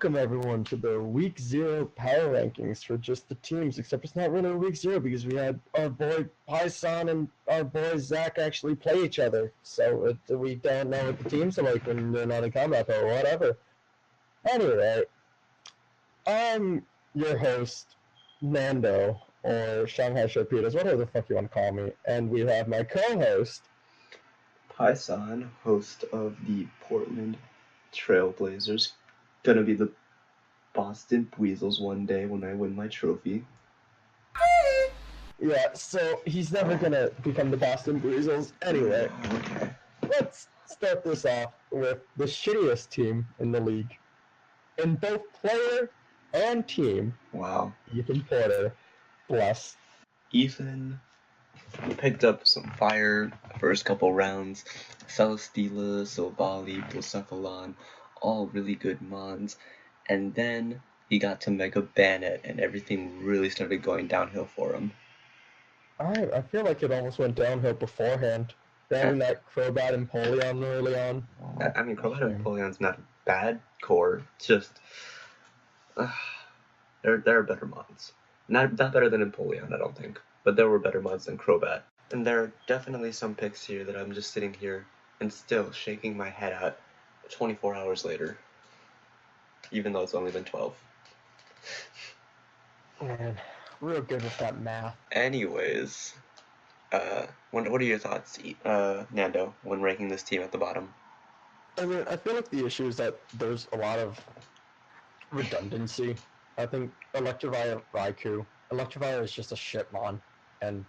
Welcome everyone to the Week Zero power rankings for just the teams. Except it's not really Week Zero because we had our boy Python and our boy Zach actually play each other. So we don't know what the teams are like when they're not in combat or whatever. Anyway, I'm your host Nando or Shanghai Sharpedas, whatever the fuck you want to call me, and we have my co-host Python, host of the Portland Trailblazers, gonna be the Boston Weasels one day when I win my trophy. Yeah, so he's never gonna become the Boston Weasels. Anyway, Okay. let's start this off with the shittiest team in the league. In both player and team, Wow. Ethan Porter, bless. Ethan picked up some fire first couple rounds. Celestila, Silvali, Blacephalon, all really good mons. And then he got to Mega Banet and everything really started going downhill for him. I feel like it almost went downhill beforehand. Banning that Crobat and Polion early on. I mean, Crobat and Polion's not a bad core, it's just there are better mods. Not better than Empoleon, I don't think, but there were better mods than Crobat. And there are definitely some picks here that I'm just sitting here and still shaking my head at 24 hours later, even though it's only been 12. Man, real good with that math. Anyways, what are your thoughts, Nando, when ranking this team at the bottom? I mean, I feel like the issue is that there's a lot of redundancy. I think Electivire Raikou. Electivire is just a shit mon. And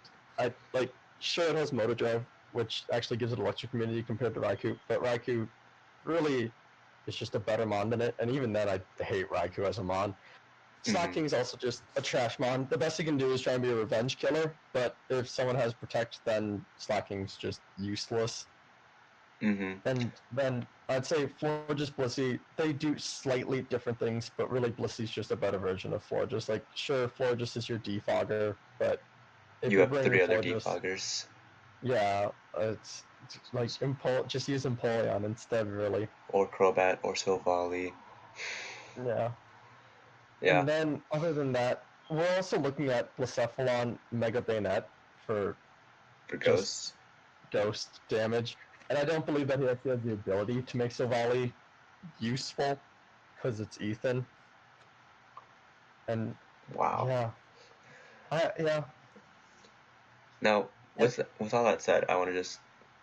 sure it has Motor Drive, which actually gives it electric immunity compared to Raikou, but Raikou really is just a better mon than it, and even then I hate Raikou as a mon. Slacking is also just a trash mon. The best he can do is try and be a revenge killer, but if someone has Protect, then Slacking's just useless. And then I'd say Florges, Blissey, they do slightly different things, but really Blissey's just a better version of Florges. Like, sure, Florges is your defogger, but if you you're have three other Florges, defoggers. Yeah, it's like just use Empoleon instead, really. Or Crobat, or Silvally. Yeah. And then, other than that, we're also looking at Blacephalon Mega Bayonet for ghosts. Ghost damage. And I don't believe that he actually has the ability to make Silvally useful, because it's Ethan. And wow. Yeah. Now, with all that said, I want to just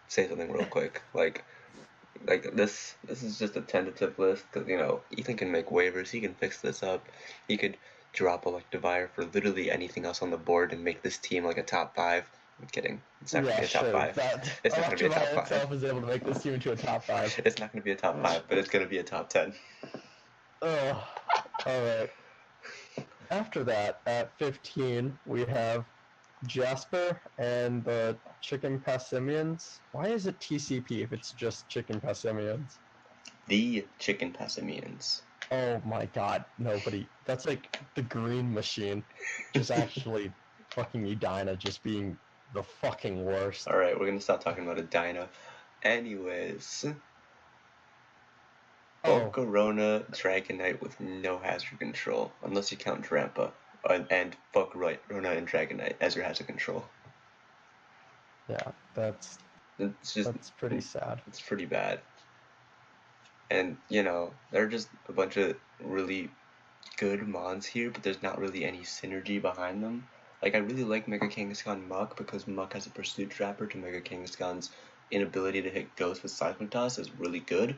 say something real quick. Like this is just a tentative list, because, you know, Ethan can make waivers, he can fix this up, he could drop Electivire for literally anything else on the board and make this team like a top 5. I'm kidding. It's not going to be a top 5. It's not going to be a top 5. Itself is able to make this team into a top 5. It's not going to be a top 5, but it's going to be a top 10. Oh, alright. After that, at 15, we have Jasper and the Chicken Passimians. Why is it TCP if it's just Chicken Passimians? The Chicken Passimians. Oh my god, nobody. That's like the Green Machine. Just actually fucking Edina just being the fucking worst. Alright, we're gonna stop talking about Edina. Anyways. Volcarona Dragonite with no hazard control, unless you count Drampa. And Volcarona and Dragonite as your hazard control. Yeah, that's pretty sad. It's pretty bad. And, you know, there are just a bunch of really good mons here, but there's not really any synergy behind them. Like, I really like Mega Kangaskhan Muck, because Muck has a Pursuit Trapper to Mega Kangaskhan's inability to hit Ghost with Seismic Toss is really good.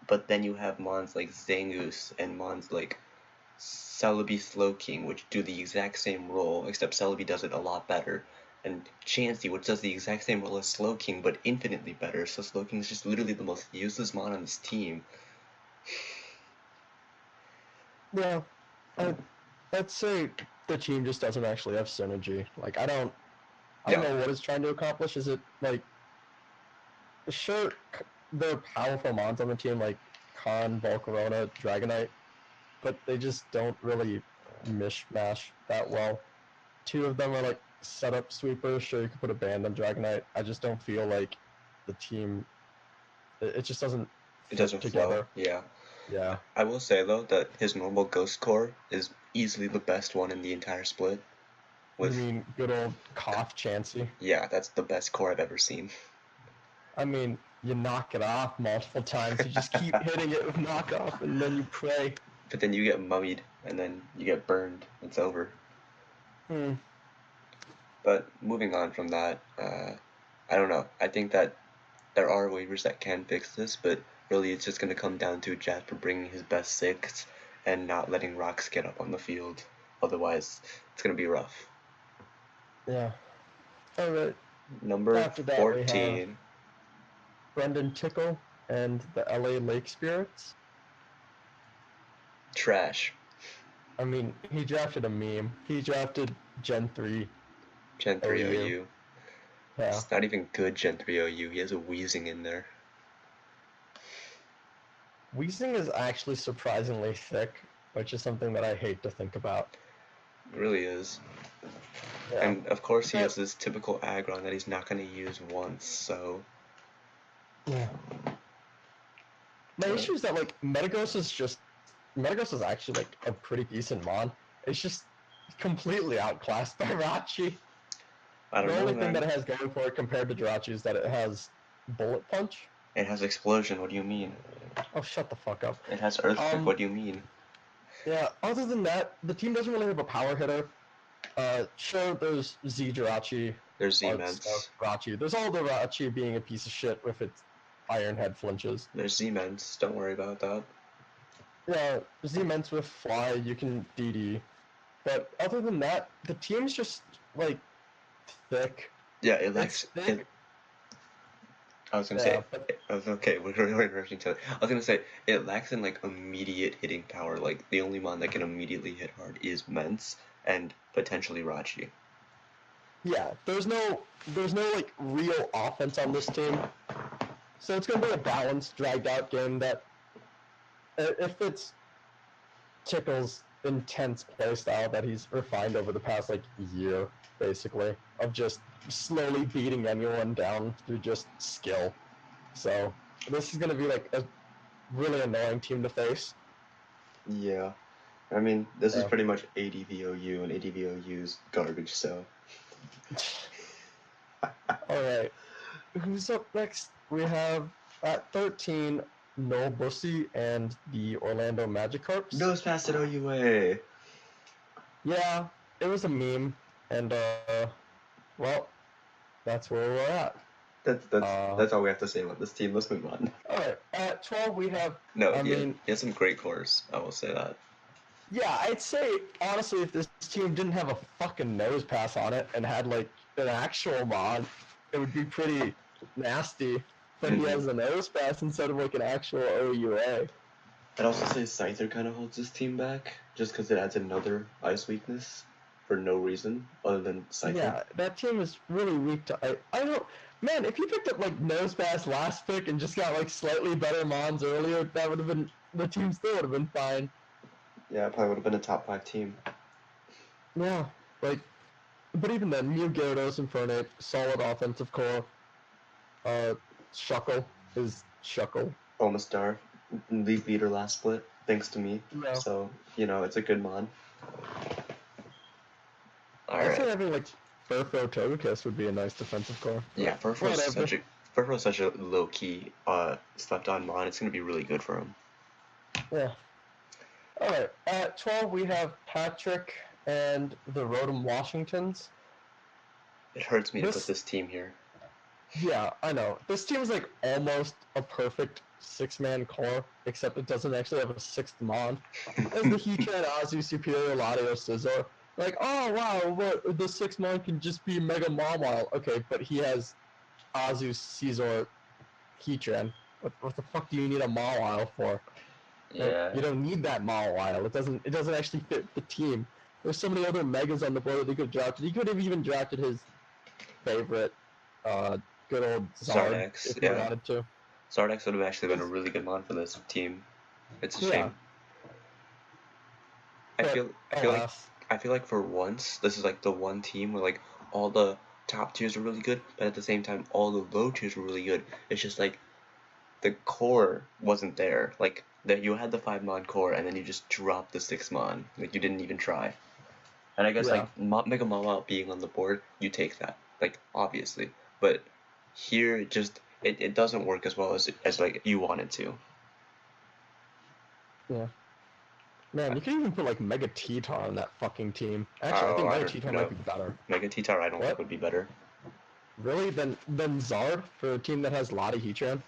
But then you have mons like Zangoose and mons like Celebi Slowking, which do the exact same role, except Celebi does it a lot better. And Chansey, which does the exact same role as Slowking, but infinitely better, so Slowking is just literally the most useless mon on this team. Yeah, I'd say the team just doesn't actually have synergy. Like, I don't know what it's trying to accomplish. Is it, like, sure, there are powerful mons on the team, like Khan, Volcarona, Dragonite, but they just don't really mishmash that well. 2 of them are, like, setup sweepers. Sure, you could put a band on Dragonite. I just don't feel like the team, it just doesn't together. Flow. Yeah. Yeah. I will say though that his normal ghost core is easily the best one in the entire split. You With mean good old cough Chansey? yeah, that's the best core I've ever seen. I mean, you knock it off multiple times. You just keep hitting it with knockoff, and then you pray. But then you get mummied and then you get burned. It's over. Hmm. But moving on from that, I don't know. I think that there are waivers that can fix this, but really it's just going to come down to Jasper bringing his best six and not letting Rocks get up on the field. Otherwise, it's going to be rough. Yeah. All right. Number After that, we have 14. Brendan Tickle and the LA Lake Spirits. Trash. I mean, he drafted a meme. He drafted Gen 3 Gen 3 OU. OU. Yeah. It's not even good Gen 3 OU. He has a wheezing in there. Weezing is actually surprisingly thick, which is something that I hate to think about. It really is. Yeah. And of course he has this typical aggron that he's not going to use once, so... Yeah. My issue is that, like, Metagross is actually, like, a pretty decent mon. It's just completely outclassed by Rachi. I don't The know, only thing man. that it has going for it compared to Jirachi is that it has Bullet Punch. It has explosion, what do you mean? Oh, shut the fuck up. It has earthquake, what do you mean? Yeah, other than that, the team doesn't really have a power hitter. Sure, there's Z Jirachi, There's Arts Z-Ments. Rachi. There's all the Rachi being a piece of shit with its Iron Head flinches. There's Z-Ments, don't worry about that. Yeah, Z-Ments with Fly, you can DD. But other than that, the team's just, like, thick. Yeah, it lacks... It's thick. I was gonna Yeah, say... Okay, we're rushing to... I was gonna say, it lacks in, like, immediate hitting power. Like, the only mon that can immediately hit hard is Ments, and potentially Rachi. Yeah, there's no like real offense on this team, so it's gonna be a balanced, dragged out game that, if it's Tickle's intense playstyle that he's refined over the past like year, basically, of just slowly beating anyone down through just skill. So this is gonna be like a really annoying team to face. Yeah. I mean, this is Yeah. pretty much ADVOU, and ADVOU's garbage, so... Alright. Who's up next? We have at 13 Noel Bussy and the Orlando Magikarps. Nose pass at OUA! Yeah, it was a meme, and well, that's where we're at. That's all we have to say about this team. Let's move on. Alright, at 12 we have... No, I he mean, has some great cores, I will say that. yeah, I'd say, honestly, if this team didn't have a fucking nose pass on it and had, like, an actual mod, it would be pretty nasty. But he has a nose pass instead of, like, an actual OUA. I'd also say Scyther kind of holds this team back, just because it adds another ice weakness for no reason other than Scyther. Yeah, that team is really weak to... I don't... Man, if you picked up, like, nose pass last pick and just got, like, slightly better mons earlier, that would have been... The team still would have been fine. Yeah, it probably would have been a top 5 team. Yeah, like... But even then, Mew Gyarados and Fernet, solid offensive core. Shuckle is Shuckle. Omastar, league leader last split, thanks to me. Yeah. So, it's a good mod. I feel having, like, Furfrou Togekiss would be a nice defensive core. Yeah, Furfrou's such a low-key, slept-on mod. It's going to be really good for him. Yeah. Alright, at 12 we have Patrick and the Rotom Washingtons. It hurts me to put this team here. Yeah, I know. This team is like almost a perfect 6-man core, except it doesn't actually have a 6th mon. It has the Heatran, Azu, Superior, Latios, Scizor. Like, oh wow, what, the 6th mon can just be Mega Mawile. Okay, but he has Azu, Scizor, Heatran. What the fuck do you need a Mawile for? Yeah. You don't need that Mawile. It doesn't actually fit the team. There's so many other Megas on the board that he could have drafted. He could have even drafted his favorite, good old Zardex, if he wanted to. Zardex would have actually been a really good mod for this team. It's a shame. I feel like for once this is like the one team where like all the top tiers are really good, but at the same time all the low tiers were really good. It's just like the core wasn't there. Like that you had the 5-mon core and then you just dropped the 6-mon. Like, you didn't even try. And I guess, Yeah. like, Mega Mama being on the board, you take that. Like, obviously. But here, it doesn't work as well as like, you want it to. Yeah. Man, you can even put like Mega T-Tar on that fucking team. Actually, I Oh, think I Mega don't T-Tar know. might be better. Mega T-Tar I don't think What? would be better. Really? Than Zard for a team that has a lot of Heatran?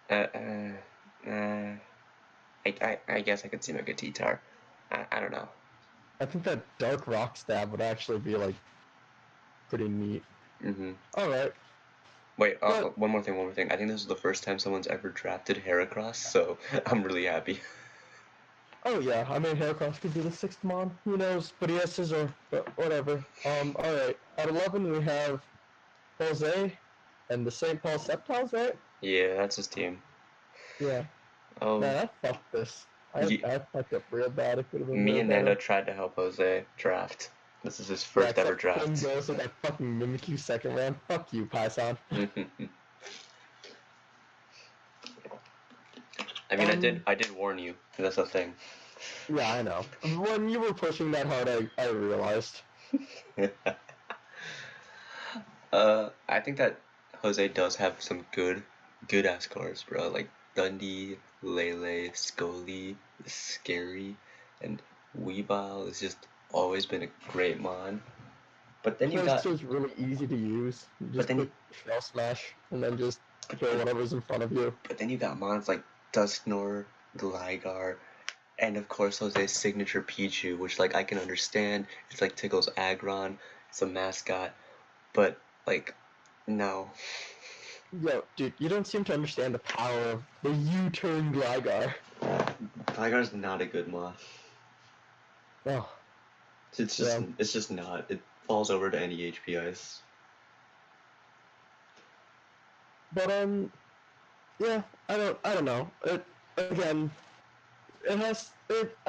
I guess I could see Mega T-Tar. I don't know. I think that Dark Rock stab would actually be like pretty neat. Mm-hmm. Alright. Wait, But- one more thing. I think this is the first time someone's ever drafted Heracross, so I'm really happy. Oh yeah, I mean Heracross could be the 6th Mon. Who knows? But he has Scissor. But whatever. Alright. At 11 we have Jose and the St. Paul Sceptiles, right? Yeah, that's his team. Yeah. Oh, Man, I fucked this. I fucked up real bad. It could have been me way and better. Nando tried to help Jose draft. This is his first ever draft. Him goes with that fucking Mimikyu second round. Fuck you, Python. I mean, I did warn you. That's the thing. Yeah, I know. When you were pushing that hard, I realized. I think that Jose does have some good ass cards, bro. Like Dundee, Lele, Scully, Scary, and Weavile has just always been a great mon. But then you got. It's really easy to use. Just then click Shell Smash and then just kill whatever's in front of you. But then you got mons like Dusknor, Gligar, and of course Jose's signature Pichu, which like I can understand. It's like Tickle's Aggron. It's a mascot, but like, no. Yo, dude, you don't seem to understand the power of the U-turn Gligar. Gligar's not a good mon. Oh. It's just not. It falls over to any HPIs. But yeah, I don't know. I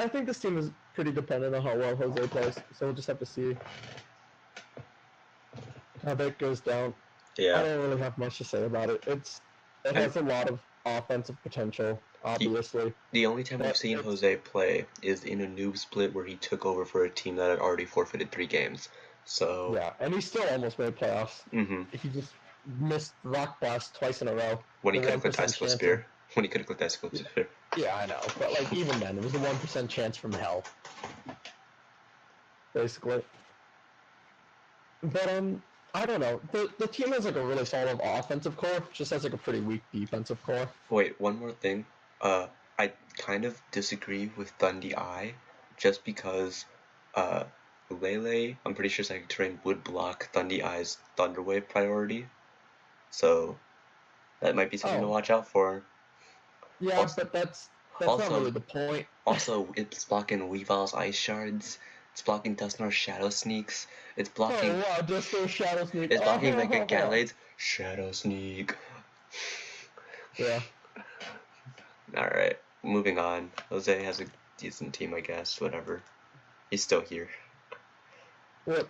think this team is pretty dependent on how well Jose plays, so we'll just have to see how that goes down. Yeah. I don't really have much to say about it. It has a lot of offensive potential, obviously. The only time we've seen Jose play is in a noob split where he took over for a team that had already forfeited 3 games. So yeah, and he still almost made playoffs. Mm-hmm. He just missed Rock Blast twice in a row. When he could have clicked Icicle Spear. When he could have clicked Icicle Spear. Yeah, I know. But like even then, it was a 1% chance from hell. Basically. But I don't know. The team has like a really solid offensive core, just has like a pretty weak defensive core. Wait, one more thing. I kind of disagree with Dundee Eye, just because Lele, I'm pretty sure Psychic Terrain would block Dundee Eye's Thunder Wave priority. So that might be something to watch out for. Yeah, also, but that's not really the point. Also, it's blocking Weavile's Ice Shards. It's blocking Dusknor's Shadow Sneaks. It's blocking. Oh wow, Dusknor's Shadow Sneak. It's blocking Mega Galade's Shadow Sneak. Yeah. Alright, moving on. Jose has a decent team, I guess. Whatever. He's still here. What?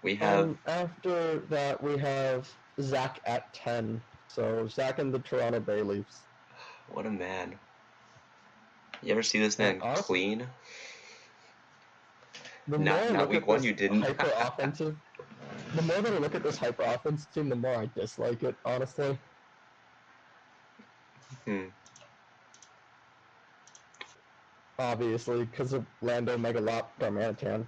We have. After that, we have Zach at 10. So Zach and the Toronto Bay Leafs. What a man. You ever see this man clean? Not week 1 you didn't. Hyper offensive. The more that I look at this hyper offensive team, the more I dislike it, honestly. Obviously, because of Lando, Megalop, Darmanitan,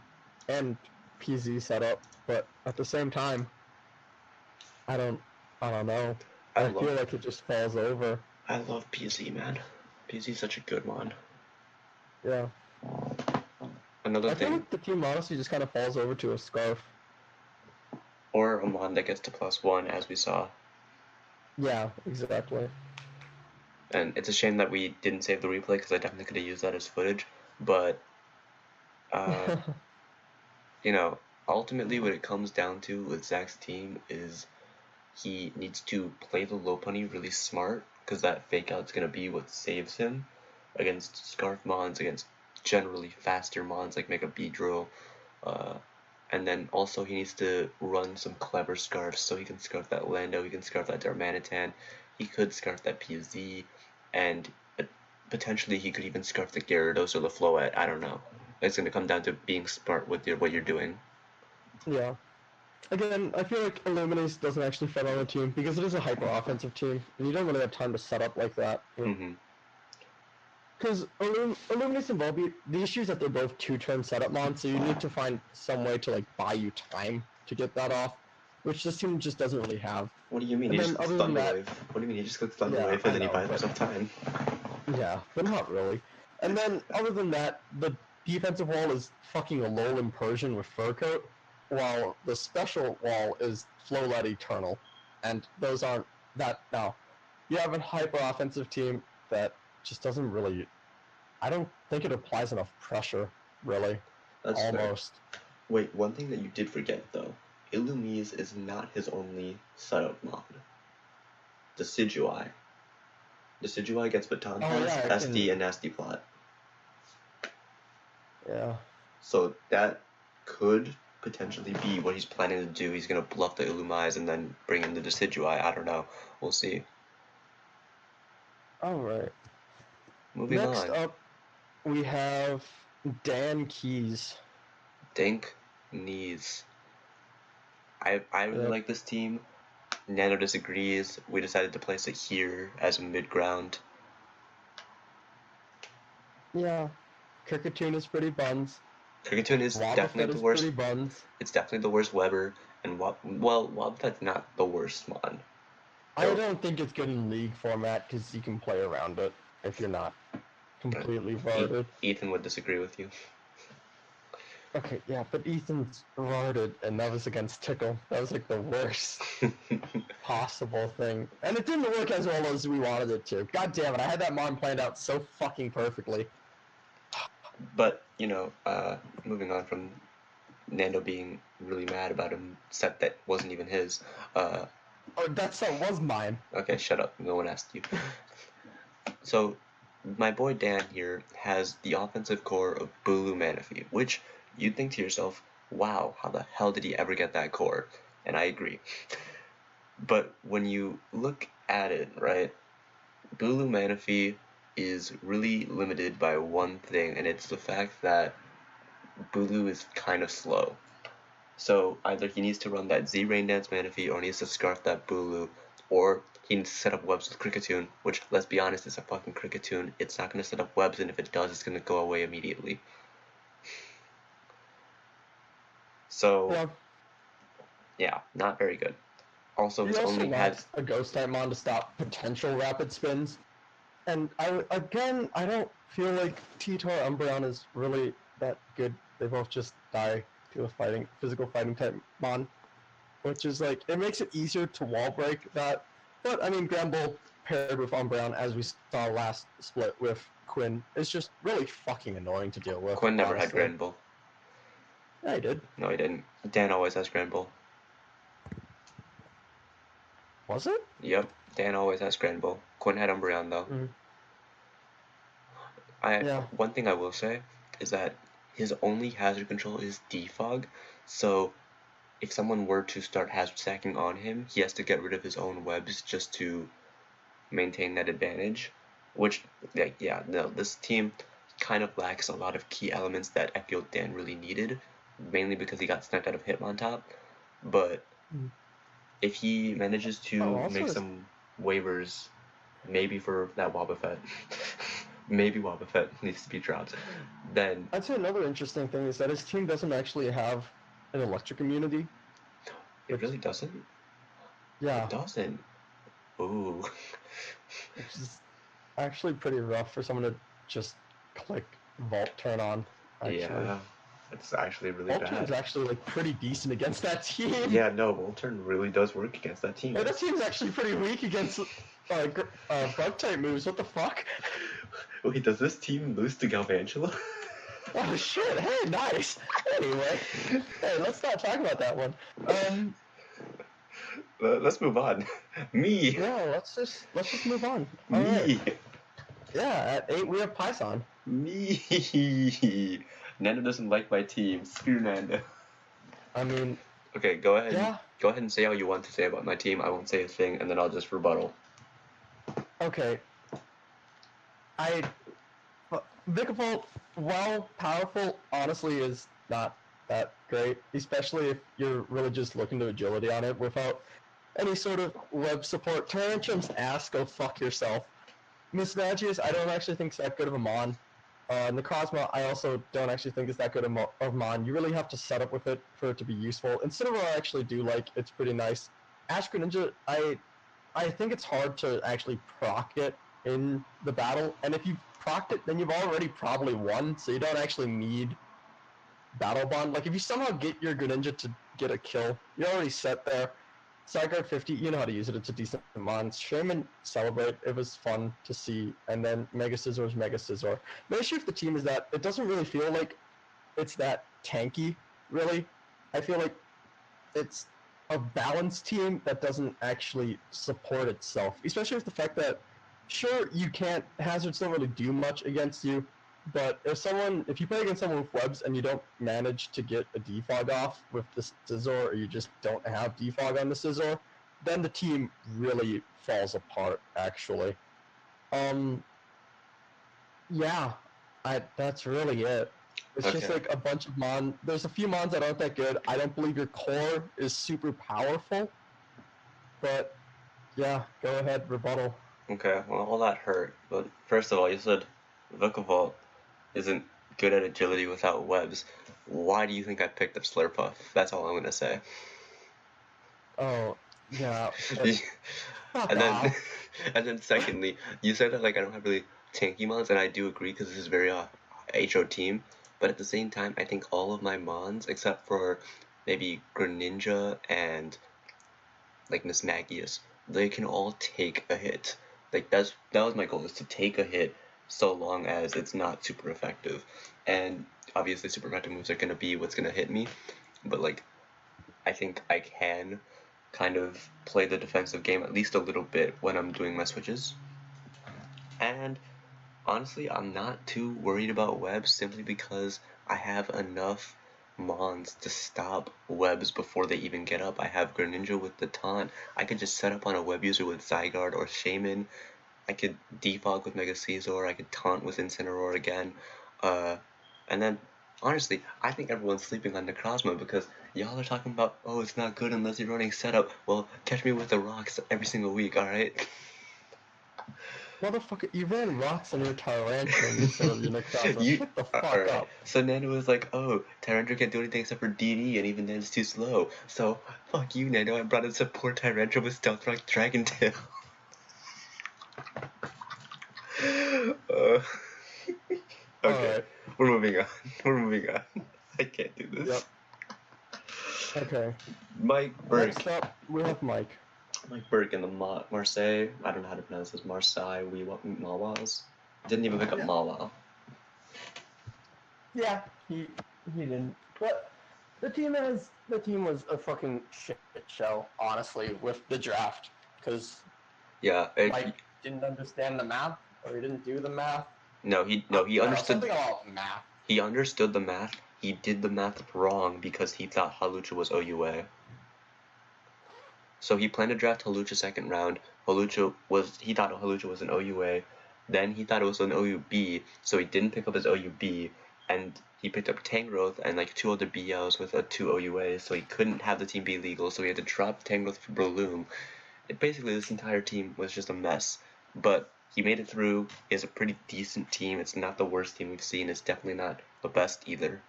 and PZ setup, but at the same time, I don't know. I feel like it just falls over. I love PZ, man. PZ's such a good one. Yeah. Another thing. I feel like the team honestly just kind of falls over to a Scarf. Or a mon that gets to +1, as we saw. Yeah, exactly. And it's a shame that we didn't save the replay, because I definitely could have used that as footage. But, you know, ultimately what it comes down to with Zach's team is he needs to play the Lopunny really smart, because that fake out's going to be what saves him against Scarf mons, against generally faster mons like Mega Beedrill. And then also he needs to run some clever Scarfs, so he can Scarf that Lando, he can Scarf that Darmanitan, he could Scarf that PZ, and potentially he could even scarf the Gyarados or the Floette. I don't know. It's going to come down to being smart with what you're doing. Yeah. Again, I feel like Illuminate doesn't actually fit on a team because it is a hyper-offensive team, and you don't really have time to set up like that. Because Illuminate's and Volbeat, the issue is that they're both two-turn setup mons, so you need to find some way to, like, buy you time to get that off, which this team just doesn't really have. What do you mean? And He then just gets other than that, Thunderwave. What do you mean? He just gets Thunderwave yeah, and then I he know, buys but himself time. yeah, but not really. And then other than that, the defensive wall is fucking Alolan Persian with Fur Coat, while the special wall is Flowlet Eternal, and those aren't that. Now, you have a hyper offensive team that just doesn't really. I don't think it applies enough pressure, really. That's Almost. Fair. Wait, one thing that you did forget though, Illumise is not his only setup mod. Decidueye. Decidueye gets Baton Pass, SD, and Nasty Plot. Yeah. So that could potentially be what he's planning to do. He's gonna bluff the Illumise and then bring in the Decidueye. I don't know. We'll see. Alright. Moving on. Next up, we have Dan Keys. Dink Knees. I really like this team. Nano disagrees. We decided to place it here as a mid-ground. Yeah. Kricketune is pretty buns. Kricketune is definitely the worst. Buns. It's definitely the worst Weber, and Wobbuffet's not the worst mon. I don't think it's good in league format because you can play around it if you're not completely varded. Ethan would disagree with you. Okay, yeah, but Ethan's varded, and that was against Tickle. That was like the worst possible thing. And it didn't work as well as we wanted it to. God damn it, I had that mon planned out so fucking perfectly. But, moving on from Nando being really mad about a set that wasn't even his. Oh, that set was mine. Okay, shut up. No one asked you. So, my boy Dan here has the offensive core of Bulu Manaphy, which you'd think to yourself, wow, how the hell did he ever get that core? And I agree. But when you look at it, right, Bulu Manaphy is really limited by one thing, and it's the fact that Bulu is kind of slow. So either he needs to run that Z Rain Dance Manaphy, or he needs to scarf that Bulu, or he needs to set up webs with Kricketune, which, let's be honest, is a fucking Kricketune. It's not going to set up webs, and if it does, it's going to go away immediately. So, yeah, not very good. Also, he it's also only had a Ghost type mon to stop potential rapid spins. And I don't feel like Titor Umbreon is really that good. They both just die to a physical fighting type mon, which is like, it makes it easier to wall break that. But I mean, Granbull paired with Umbreon, as we saw last split with Quinn, is just really fucking annoying to deal with. Quinn never had Granbull. Yeah, he did. No, he didn't. Dan always has Granbull. Was it? Yep, Dan always has Granbull. Quinn had Umbreon though. One thing I will say is that his only hazard control is Defog, so if someone were to start hazard stacking on him, he has to get rid of his own webs just to maintain that advantage, which, this team kind of lacks a lot of key elements that I feel Dan really needed, mainly because he got sniped out of Hitmontop, but if he manages to make some waivers, maybe for that Wobbuffet, maybe Wobbuffet needs to be dropped, then... I'd say another interesting thing is that his team doesn't actually have an electric immunity. It really doesn't? Yeah. It doesn't? Ooh. Which is actually pretty rough for someone to just click Volt turn on, actually. Yeah. It's actually really bad. Volturn's actually like pretty decent against that team. Yeah, no, Volturn really does work against that team. Hey, that team's actually pretty weak against bug type moves. What the fuck? Wait, does this team lose to Galvantula? Oh shit! Hey, nice. Anyway, hey, let's not talk about that one. Let's move on. Me. Yeah, let's just move on. Me. Right. Yeah, at 8 we have Python. Me. Nando doesn't like my team. Screw Nando. I mean... Okay, go ahead. Yeah. Go ahead and say all you want to say about my team. I won't say a thing, and then I'll just rebuttal. Okay. Vikavolt, while powerful, honestly is not that great, especially if you're really just looking to agility on it without any sort of web support. Tyranitrum's ass, go fuck yourself. Mismagius, I don't actually think is that good of a mon. Necrozma, I also don't actually think is that good of mon. You really have to set up with it for it to be useful. Incineroar I actually do like, it's pretty nice. Ash Greninja, I think it's hard to actually proc it in the battle, and if you've procced it, then you've already probably won, so you don't actually need Battle Bond. Like, if you somehow get your Greninja to get a kill, you're already set there. Sideguard 50, you know how to use it, it's a decent mon. Shaman Celebrate, it was fun to see, and then Mega Scizor's Mega Scizor. The issue with the team is that it doesn't really feel like it's that tanky, really. I feel like it's a balanced team that doesn't actually support itself, especially with the fact that, sure, you can't, hazards don't really do much against you, but if you play against someone with webs and you don't manage to get a defog off with the Scizor, or you just don't have defog on the Scizor, then the team really falls apart, actually. Yeah, that's really it. It's just Okay. like a bunch of mon. There's a few mons that aren't that good. I don't believe your core is super powerful. But yeah, go ahead, rebuttal. Okay, well, all that hurt. But first of all, you said Vikavolt isn't good at agility without webs. Why do you think I picked up Slurpuff? That's all I'm gonna say. Oh, yeah. Fuck And then, off. and then secondly, you said that like I don't have really tanky mons, and I do agree because this is very HO team. But at the same time, I think all of my mons, except for maybe Greninja and like Miss Magius, they can all take a hit. Like that was my goal, is to take a hit so long as it's not super effective. And obviously super effective moves are gonna be what's gonna hit me. But like I think I can kind of play the defensive game at least a little bit when I'm doing my switches. And honestly, I'm not too worried about webs simply because I have enough mons to stop webs before they even get up. I have Greninja with the taunt. I could just set up on a web user with Zygarde or Shaman. I could defog with Mega Caesar. I could taunt with Incineroar again. And then, honestly, I think everyone's sleeping on Necrozma because y'all are talking about, oh, it's not good unless you're running setup. Well, catch me with the rocks every single week, alright? Motherfucker, you ran rocks on your Tyrantrum instead of your Necrozma. You Shut the fuck alright. up. So Nando was like, oh, Tyrantrum can't do anything except for DD, and even then it's too slow. So fuck you, Nando. I brought in support Tyrantrum with Stealth Rock Dragon Tail. Okay, Alright. we're moving on. We're moving on. I can't do this. Yep. Okay. Mike Burke. Next up, we have Mike. Mike Burke in the Marseille. I don't know how to pronounce this. Marseille. We want Mawas. Didn't even pick up Mawa. Yeah, he didn't. But the team was a fucking shit show, honestly, with the draft, because Yeah. Mike didn't understand the math, or he didn't do the math. No, he understood something about math. He understood the math. He did the math wrong because he thought Halucha was OUA. So he planned to draft Halucha second round. He thought Halucha was an OUA. Then he thought it was an OUB, so he didn't pick up his OUB, and he picked up Tangrowth and like two other BLs with 2 OUAs, so he couldn't have the team be legal, so he had to drop Tangrowth for Breloom. Basically, this entire team was just a mess. But he made it through. He has a pretty decent team. It's not the worst team we've seen. It's definitely not the best either.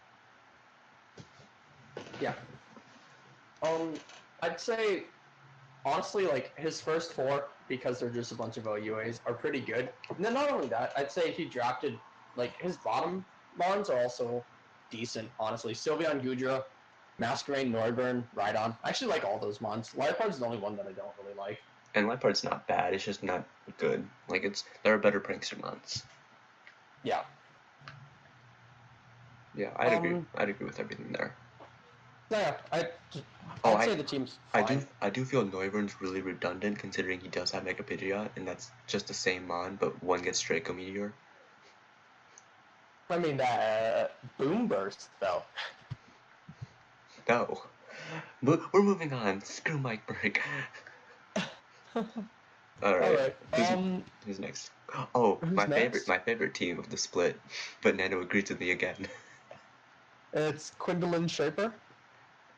Yeah. I'd say, honestly, like, his first 4, because they're just a bunch of OUAs, are pretty good. And then not only that, I'd say he drafted, like, his bottom mons are also decent, honestly. Sylveon Gudra, Masquerain, Noivern, Rhydon. I actually like all those mons. Liepard's the only one that I don't really like. And Liepard's not bad. It's just not good. Like, there are better prankster mons. Yeah. Yeah, I'd agree. I'd agree with everything there. Yeah, I'd say the team's fine. I do feel Noivern's really redundant considering he does have Mega Pidgeot, and that's just the same mon, but one gets Draco Meteor. I mean, Boom Burst, though. No. We're moving on. Screw Mike Burke. All All right. right. Who's next? Oh, Who's next? my favorite team of the split, but Nano agreed with me again. It's Quindolin Shaper,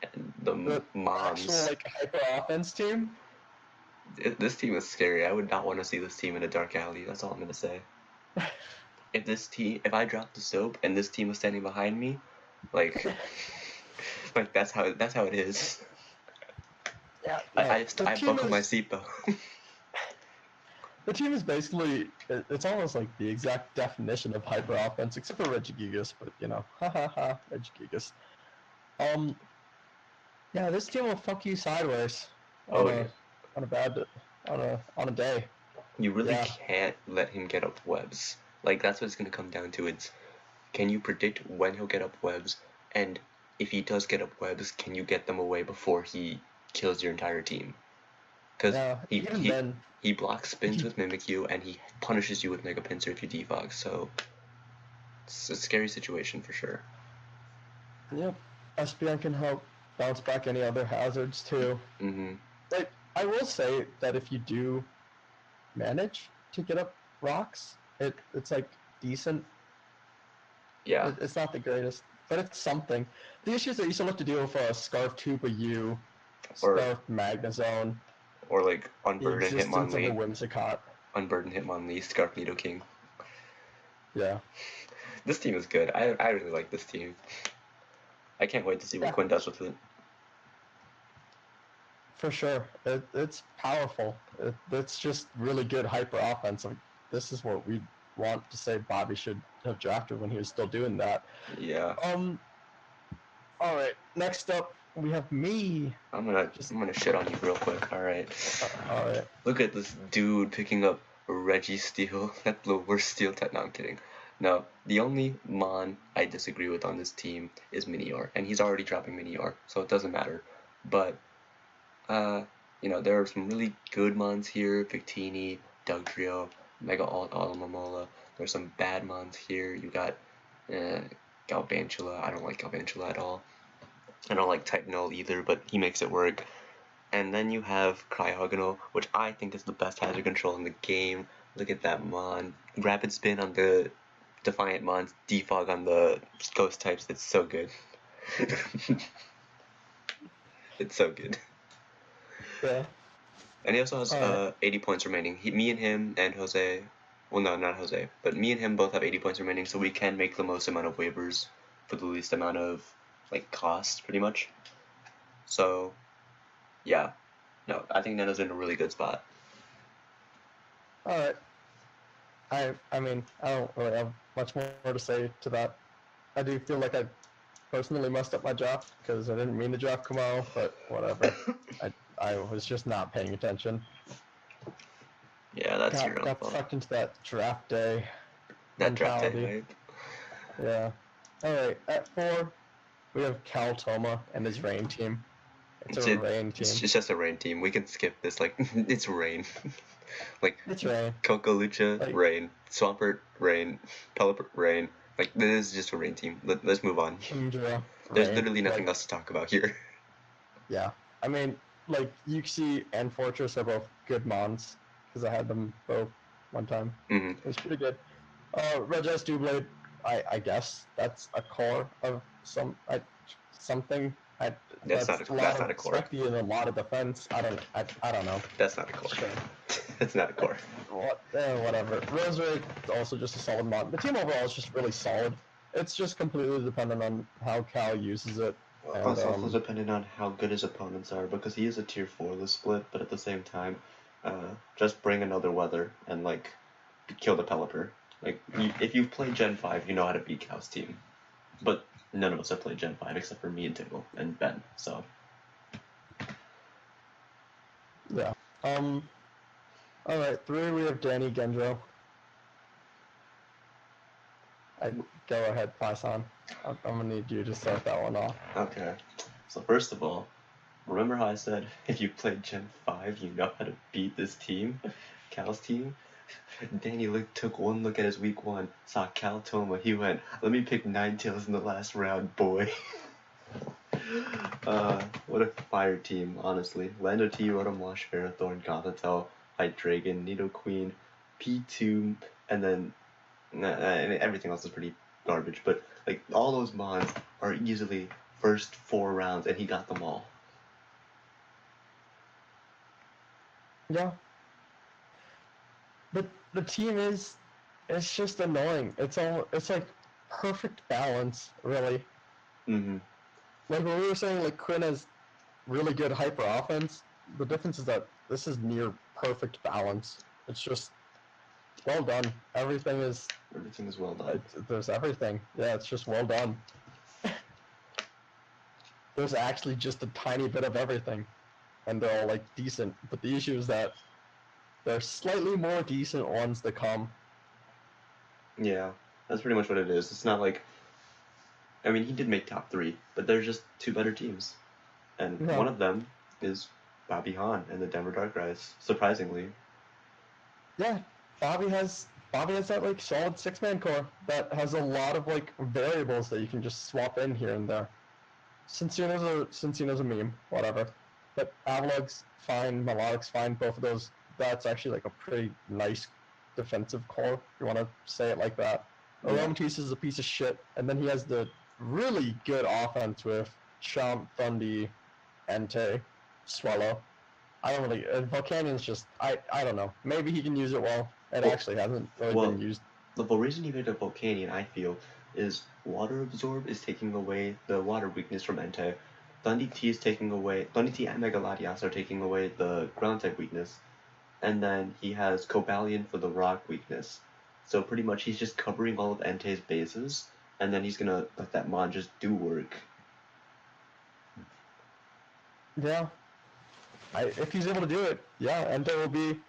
And the the actual moms. like hyper offense team. This team is scary. I would not want to see this team in a dark alley. That's all I'm gonna say. If I dropped the soap and this team was standing behind me, like, like that's how it is. Yeah, no, the I team buckle my is seatbelt. the team is basically it's almost like the exact definition of hyper offense, except for Regigigas, but you know, ha ha ha, Regigigas. Um, yeah, this team will fuck you sideways Oh on yeah. a bad on a day. You really Yeah. can't let him get up webs. Like that's what it's gonna come down to. It's can you predict when he'll get up webs, and if he does get up webs, can you get them away before he kills your entire team? Because Yeah, even then, he blocks spins he, with Mimikyu and he punishes you with Mega Pinsir if you defog. So it's a scary situation for sure. yep, SPN can help bounce back any other hazards too. Mm-hmm. Like I will say that if you do manage to get up rocks, it's like decent. Yeah. It's not the greatest, but it's something. The issues that you still have to deal with Scarf Tuba U, Or Scarf Magnezone, like the Unburden existence of the Hitmonlee. Whimsicott. Unburden Hitmonlee, Scarf Nidoking. Yeah. This team is good. I really like this team. I can't wait to see what Yeah, Quinn does with it. for sure. It's powerful. It's just really good hyper offense. Like, this is what we want to say Bobby should have drafted when he was still doing that. Yeah. All right. Next up, we have me. I'm gonna shit on you real quick. All right. All right. Look at this dude picking up Reggie Steel. That's the worst steel type. No, I'm kidding. No, the only Mon I disagree with on this team is Minior, and he's already dropping Minior, so it doesn't matter. But there are some really good Mons here. Victini, Dugtrio, Mega Alomomola. There's some bad Mons here. You got Galvantula. I don't like Galvantula at all. I don't like Type Null either, but he makes it work. And then you have Cryogonal, which I think is the best hazard control in the game. Look at that Mon. Rapid Spin on the Defiant Mons, Defog on the Ghost types. It's so good. It's so good. Yeah. And he also has 80 points remaining. Me and him and Jose, well no, not Jose, but me and him both have 80 points remaining, so we can make the most amount of waivers for the least amount of cost, pretty much. So, yeah, no, I think Nano's in a really good spot. All right. I mean, I don't really have much more to say to that. I do feel like I personally messed up my draft because I didn't mean to draft Kamau, but whatever. I was just not paying attention. Yeah, that's your own Got fault. sucked into that draft day That draft mentality. day, right? Yeah. All right. At 4, we have Cal Toma and his Rain team. It's a Rain team. It's just a Rain team. We can skip this. Like, it's Rain. Like, it's Rain. Coco Lucha, Rain. Swampert, Rain. Pelipper, Rain. Like, this is just a Rain team. Let's move on. Kingdra, There's literally nothing else to talk about here. Yeah. I mean, like, Yuxi and Fortress are both good Mons, because I had them both one time. Mm-hmm. It was pretty good. Regis Doublade, I guess that's a core of something. That's not a core. Specty and a lot of defense. I don't know. That's not a core. That's not a core. Whatever. Rosary also just a solid mod. The team overall is just really solid. It's just completely dependent on how Cal uses it. And, it's also dependent on how good his opponents are, because he is a tier 4 this split, but at the same time, just bring another weather and kill the Pelipper. If you've played Gen 5, you know how to beat Cal's team. But none of us have played Gen 5 except for me and Tiggle and Ben, so. Yeah. Alright, 3 we have Danny Gendro. Go ahead, Python. I'm gonna need you to start that one off. Okay. So first of all, remember how I said if you played Gen 5, you know how to beat this team? Cal's team? Danny took one look at his week 1, saw Cal Toma, he went, let me pick Ninetales in the last round, boy. What a fire team, honestly. Lando T, Rotom Wash, Ferrothorn, Gothitelle, Hydreigon, Nidoqueen, P2, and then and everything else is pretty garbage. But like all those mons are easily first 4 rounds, and he got them all. Yeah. But the team it's just annoying. It's like perfect balance, really. Mm-hmm. Like when we were saying, like Quinn has really good hyper offense. The difference is that this is near perfect balance. It's just well done. Everything is well done. There's everything. Yeah, it's just well done. There's actually just a tiny bit of everything, and they're all like decent. But the issue is that there's slightly more decent ones to come. Yeah, that's pretty much what it is. It's not like, I mean, he did make top 3, but there's just 2 better teams, and one of them is Bobby Hahn and the Denver Darkrais. Surprisingly. Yeah, Bobby has that like solid 6-man core that has a lot of like variables that you can just swap in here and there. Cinccino's a meme, whatever. But Avalug's fine, Melodic's fine, both of those. That's actually like a pretty nice defensive core, if you want to say it like that. Aromatisse is a piece of shit, and then he has the really good offense with Chomp, Thundy, Entei, Swallow. I don't really. Volcanion's just. I don't know. Maybe he can use it well. It actually hasn't really been used. The reason he made a Volcanion, I feel, is Water Absorb is taking away the water weakness from Entei. Thundy T and Mega Latias are taking away the ground type weakness. And then he has Cobalion for the rock weakness. So pretty much he's just covering all of Entei's bases, and then he's gonna let that mon just do work. Yeah. If he's able to do it, yeah, Entei will be,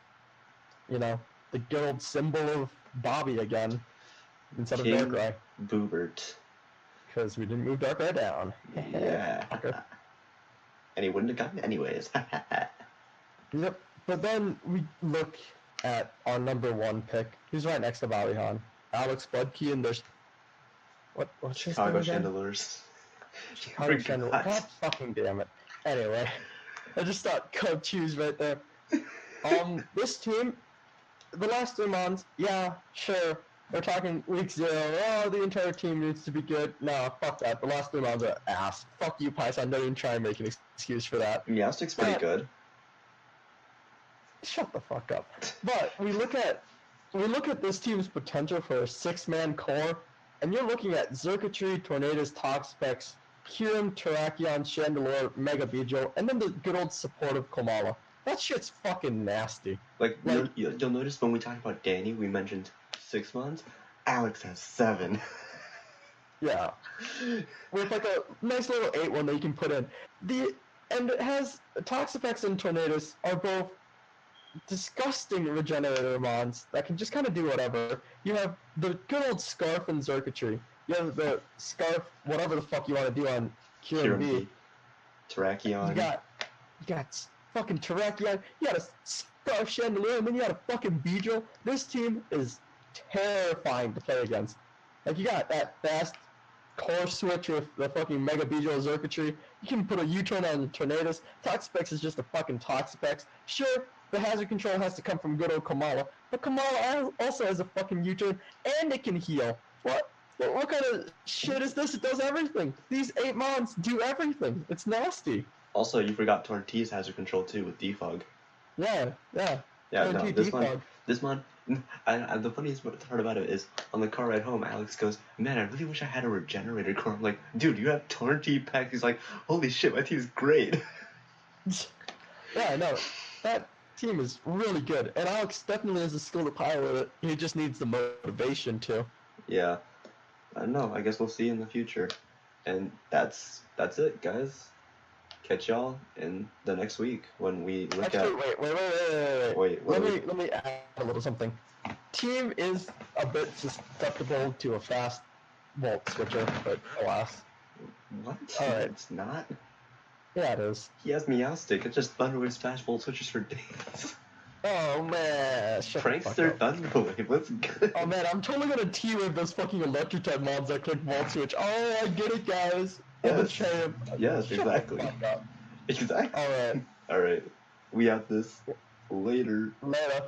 the good old symbol of Bobby again, instead of Darkrai. Boobert. Because we didn't move Darkrai down. Yeah. And he wouldn't have gotten it anyways. Yep. But then we look at our number 1 pick, who's right next to Bobby Hahn. Alex Budke, and there's... What's Chicago his name again? Chandelures. Chicago Chandelures. God fucking damn it. Anyway, I just thought Cub Chews right there. This team, the last 3 months, yeah, sure. We're talking week 0. Oh, the entire team needs to be good. No, fuck that. The last 3 months are ass. Fuck you, Python. Don't even try and make an excuse for that. Meowstic's pretty good. Shut the fuck up. But we look at this team's potential for a 6-man core, and you're looking at Xurkitree, Tornadus, Toxapex, Kyurem, Terrakion, Chandelure, Mega Beedrill, and then the good old supportive Komala. That shit's fucking nasty. Like you'll notice when we talk about Danny, we mentioned 6 months. Alex has 7. Yeah. With like a nice little 8-1 that you can put in. And it has Toxapex and Tornadus are both disgusting regenerator mons that can just kind of do whatever. You have the good old Scarf and Xurkitree. You have the Scarf, whatever the fuck you want to do on Kyurem V. Terrakion. You got fucking Terrakion. You got a Scarf Chandelure, and then you got a fucking Beedrill. This team is terrifying to play against. Like, you got that fast core switch with the fucking Mega Beedrill Xurkitree. You can put a U-turn on Tornadus. Toxapex is just a fucking Toxapex. Sure, the hazard control has to come from good old Komala, but Komala also has a fucking U-turn, and it can heal. What kind of shit is this? It does everything. These 8 mons do everything. It's nasty. Also, you forgot Torntee's hazard control too with Defog. Yeah. Yeah, no, this mon, the funniest part about it is, on the car ride home, Alex goes, man, I really wish I had a regenerator core. I'm like, dude, you have Torntea Pack. He's like, holy shit, my team's great. Yeah, no, that team is really good, and Alex definitely has a skill to pilot it. He just needs the motivation to. Yeah, I don't know. I guess we'll see in the future, and that's it, guys. Catch y'all in the next week when we look at. Wait. Let me add a little something. Team is a bit susceptible to a fast volt switcher, but alas. What? All right. It's not. Yeah, it is. He has Meowstic. It's just Thunderwave Smash Volt switches for days. Oh man, Prankster Thunderwave, let's go. Oh man, I'm totally gonna T-Wave those fucking electric type mobs that click Volt Switch. Oh, I get it, guys. Yes, exactly. Exactly. Alright. Alright. We have this. Later. Later.